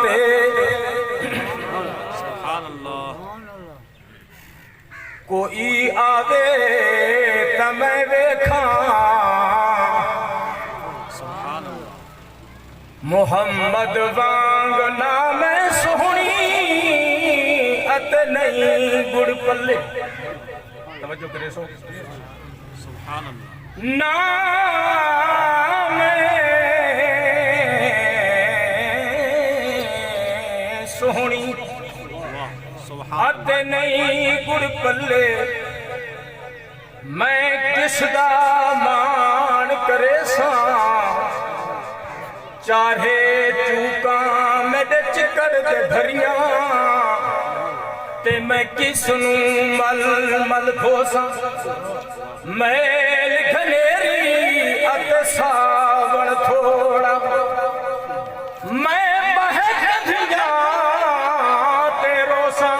ते कोई आवे त मैं वेखा मुहम्मद वांग नाम सोहनी अत नहीं गुड़ पल्ले तवज्जो करे सो सुभान अल्लाह नाम सोहनी अत नहीं गुड़ पल्ले मैं किसदा मान करे सा चाहे चूका मेरे चिकड़ दे भरिया ते मैं किसनू मल मल धोसा मैल घनेरी अत सावण थोड़ा मैं बहक दिया ते रोसा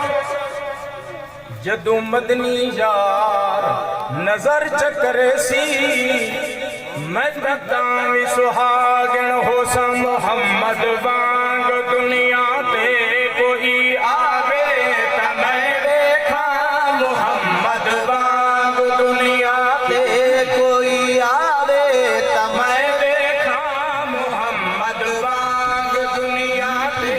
जदू मदनी यार नजर चकरे सी मैं बतावी सुहागन हो सा मुहम्मद वांग दुनिया ते कोई आवे त मैं देखा मुहम्मद वांग दुनिया ते कोई आवे त मैं देखा मुहम्मद वांग दुनिया ते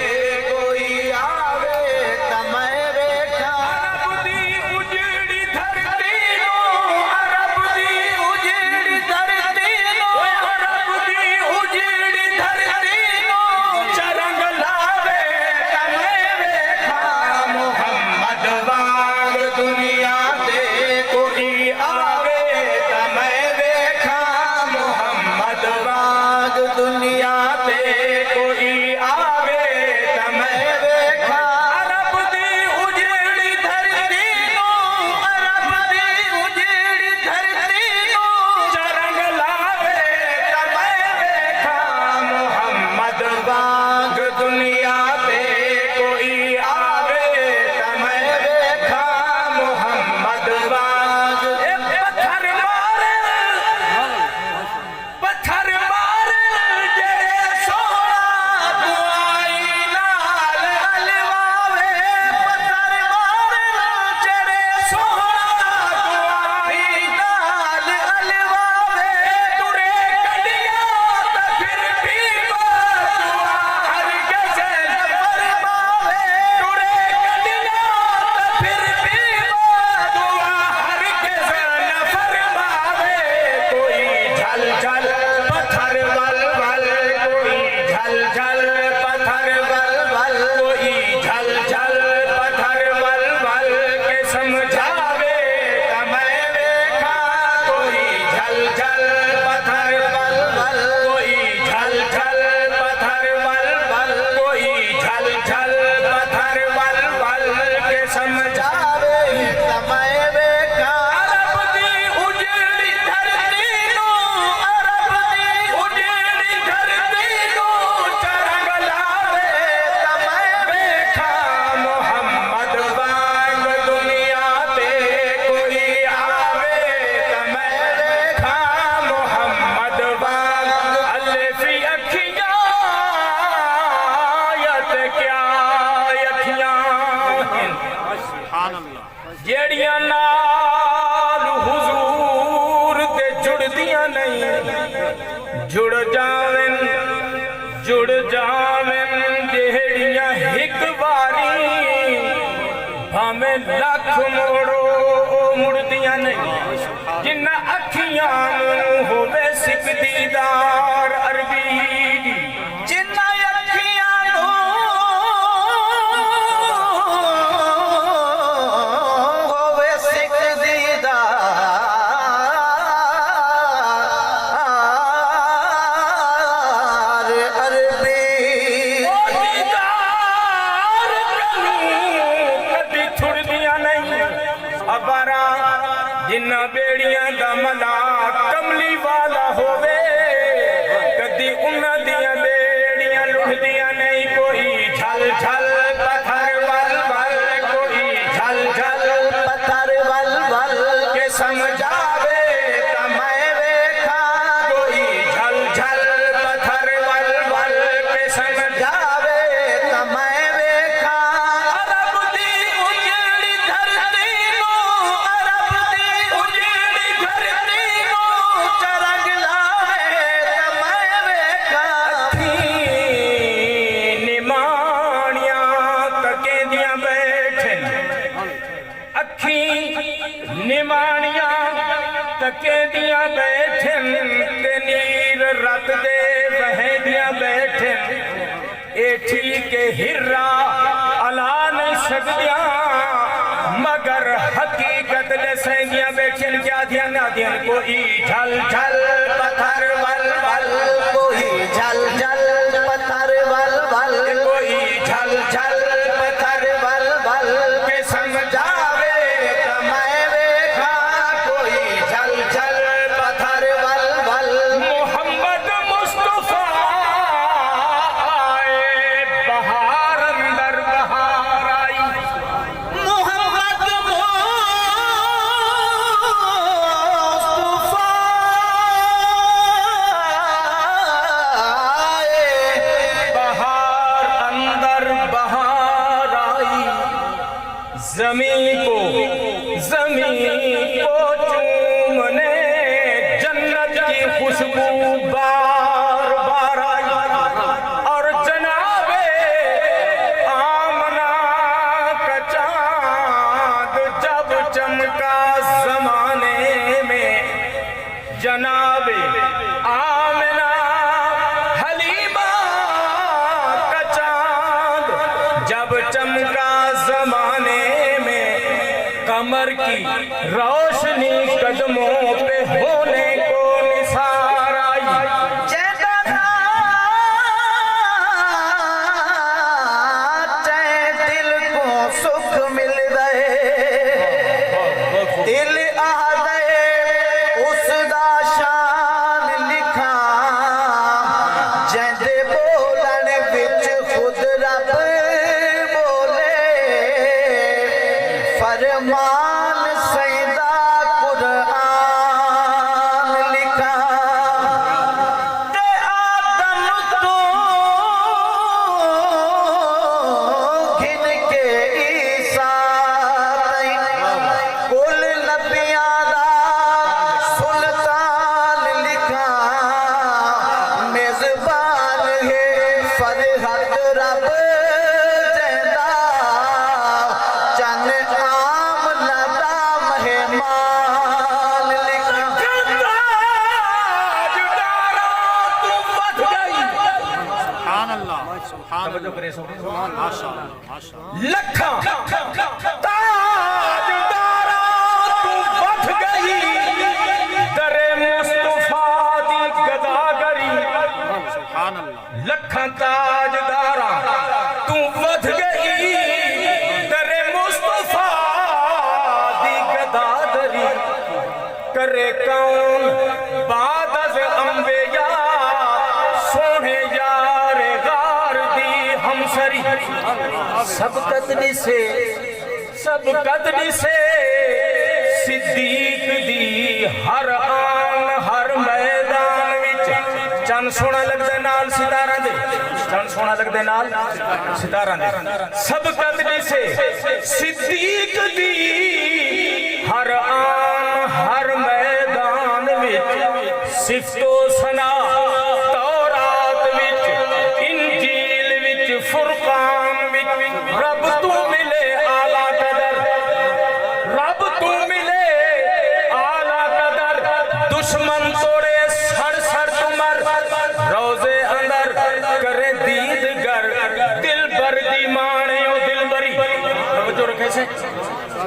कोई आवे त मैं देखा अरब दी उजड़ी धरती नो अरब दी उजड़ी धरती जेड़ियां नाल हुजूर ते जुड़दियां नहीं जुड़ जावें जेड़ियां हिक बारी भावें लख मोड़ो मुड़दियां नहीं जिन्ना अखियां होवे सिक दीदार अरबी जिन्ना जिन्ना बेड़ियां दा मला कमली वाला होवे कदी उन्हां दियां बेड़ियां लुढ़दियां नहीं कोई झल झल पत्थर वल वल कोई झल झल पत्थर वल वल के समझावे त मैं वेखा कोई झल झल पत्थर वल वल के समझावे त कहदियां बैठन ते नीर रत दे बहदियां बैठन ए ठीक हिर्रा अला नहीं सकदियां मगर हकीकत ले सैदियां बैठन क्या ध्यान ना ध्यान कोई झल झल पत्थर वल वल कोई झल झल पत्थर वल वल कोई झल झल पत्थर वल वल के समझावे मैं देखा कोई झल झल पत्थर वल वल मोहम्मद मुस्तफा आए बहार अंदर बहार आई मोहम्मद मुस्तफा आए बहार अंदर बहार आई जमीन को चूमने जन्नत की खुशबू बार बार आई और जनाबे आमना का चांद जब चमका जमाने में जनाबे आमना हलीमा का चांद जब चमका जमाने में कमर की रोशनी कदमों पे होने को निसार आई दिल को सुख मिल गए दिल आ गए उसदा शान लिखा जैसे बोलन विच खुद रब बोले फरमान सैदा कुरान लिखा ते आदम तो घिन के ईसा तई कुल नबियां दा सुल्तान लिखा मेजबान है फरहत रब जैदा चन आम लदा मेहमान लिखा लखा ताजदारा तू बच गई दरे मुस्तफा दी गदागरी लखा ताजदारा तू बच गई दरे मुस्तफा दी गदागरी करे कौन बाद अज अंबिया सोने यार गार दी हमसरी सब कदनी से सिद्दीक दी हर आन हर मैदान विच चन सोना लगदे नाल सितारा दे चन सोना लगदे नाल सितारा दे सब कदनी से सिद्दीक दी हर आन हर मैदान विच सिफतो सना तौरात विच इंजील विच फुरकान विच रब तू मिले आला कदर रब तू मिले आला कदर दुश्मन तोड़े सर सर तुमर रोजे अंदर करे दीद गर दिल भर दी माने ओ दिल भरी तवज्जो रखे से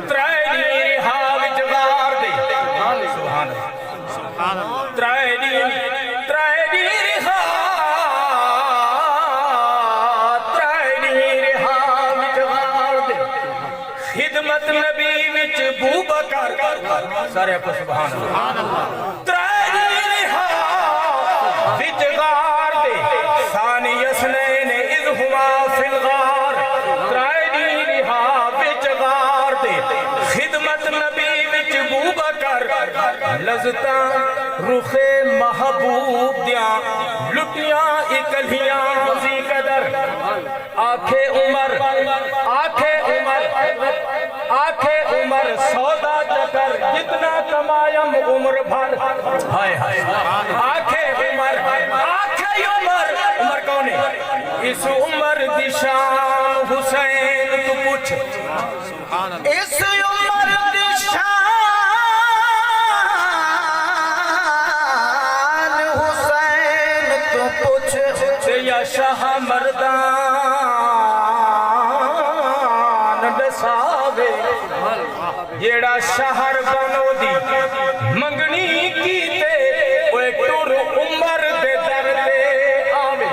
त्राए दी रिहा विच वार दे सुभान अल्लाह त्राए दी रिहा विच वार दे खिदमत नबी विच बूबकर सारे आपको सुभान अल्लाह त्राए दी रिहा विच गार दे सानी यसनैन इज़ हुमा फिल गार त्राए दी रिहा विच गार दे खिदमत नबी विच बूबकर लज़ता रुखे महबूब दिया लुटिया इकलियां ज़ी कदर आखे उमर सौदा चकर जितना कमायम उम्र भर हाय हाय आखे उमर कौन है इस उम्र दिशान हुसैन तू पूछ इस उम्र दिशान शहरदान दसावे जेड़ा शहर बनो दी मंगनी कीते ओए टुर उमर दे दर दे आवे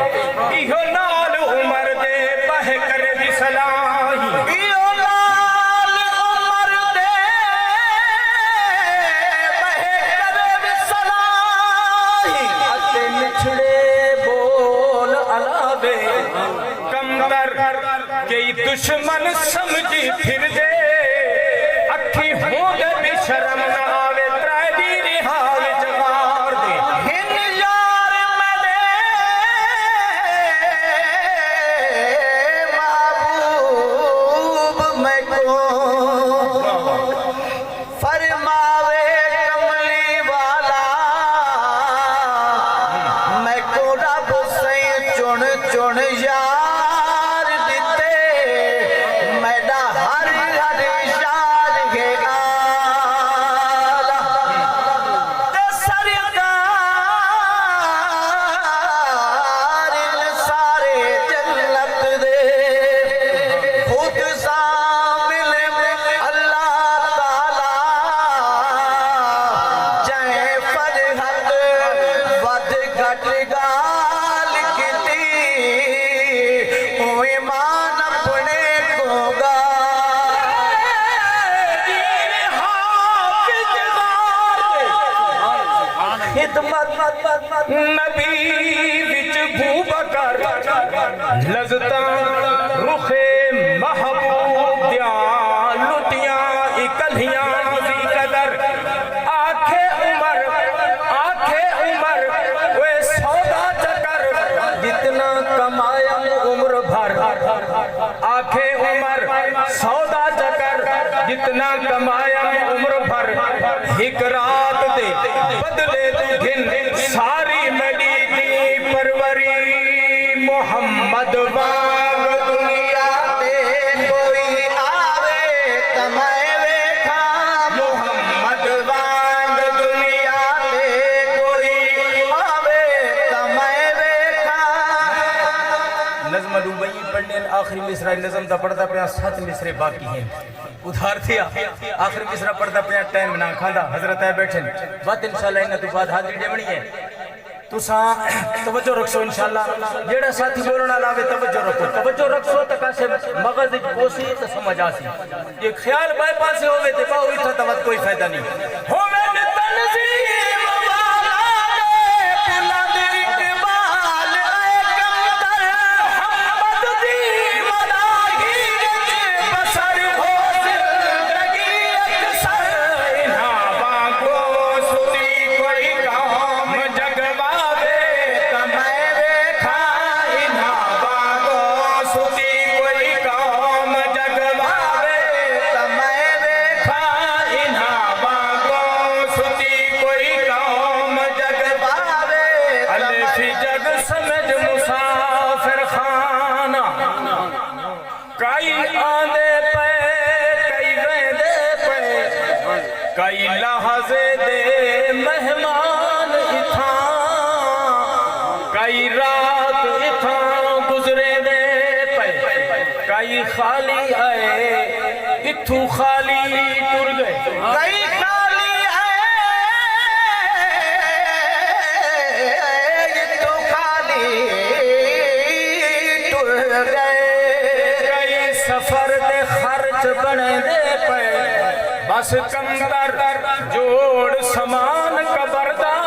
इहो नाल उमर दे बह कर भी सलाही इहो लाल उमर दे बहे करे विसलाही अते निछड़े बोल अलावे कमतर कई दुश्मन समझी फिर दे अखी होंदे भी शर्म न आवे त्रै दी रिहा विच गार दे हिन यार मने महबूब मैं को फरमावे कमली वाला मैं को रब से चुन चुन यार दिते मैडा हर हर शान के आला ते सरदार सारे जन्नत दे खुद शामिल अल्लाह ताला जय फरहत वध घट गाल कीती ओ ईमान अपने को गा नबी विच बूबकर लज़ता रुखे महबूब दिया लुटियां इकलियां दी कदर आखे उमर वे सौदा चकर जितना कमाया उम्र भर आखे उमर सौदा चकर जितना कमाया उम्र भर एक रात दे बदले तू घिन सारी मडी दी परवरी मोहम्मद वांग दुनिया ते कोई आवे तमै वेखा मोहम्मद वांग दुनिया ते कोई आवे तमै वेखा नज़्म दुबई पढ़ने आखिरी मिसरा नज़म दा पढ़दा पिया 7 मिसरे बाकी हैं उधार थिया आखिरी मिसरा पढ़दा पिया टाइम ना खांदा हजरत है बैठे बात इंशाल्लाह इन तो बाद हाजिर जमनी है तुसा तवज्जो रखो इंशाल्लाह जेड़ा साथी बोलना लावे तवज्जो रखो तो कासे मगज विच पोसी तो समझ आसी ये ख्याल बाय पासे होवे ते पाओ इथा तवत कोई फायदा नहीं होवे तनजीम वाला दे बुलंद इकबाल ए कमतर मोहम्मद दी मदाही बसर हो जिंदगी अक्सर इना बागो सुनी कोई काम जगवावे तमै वेखा इना बागो सुनी कोई काम जगवावे तमै वेखा इना बागो सुनी कोई काम जगवावे अल्फी जग समझ मुसाफिर खाना कई आंदे पे कई वेंदे पे कई लहजे दे मेहमान इथां कई रात इथां गुजरे दे पे कई खाली आए इथू खाली टुर गए कई खाली है तो खाली टुर गए कई सफर दे खर्च बने दे पे बस कंदर जोड़ समान कबरदार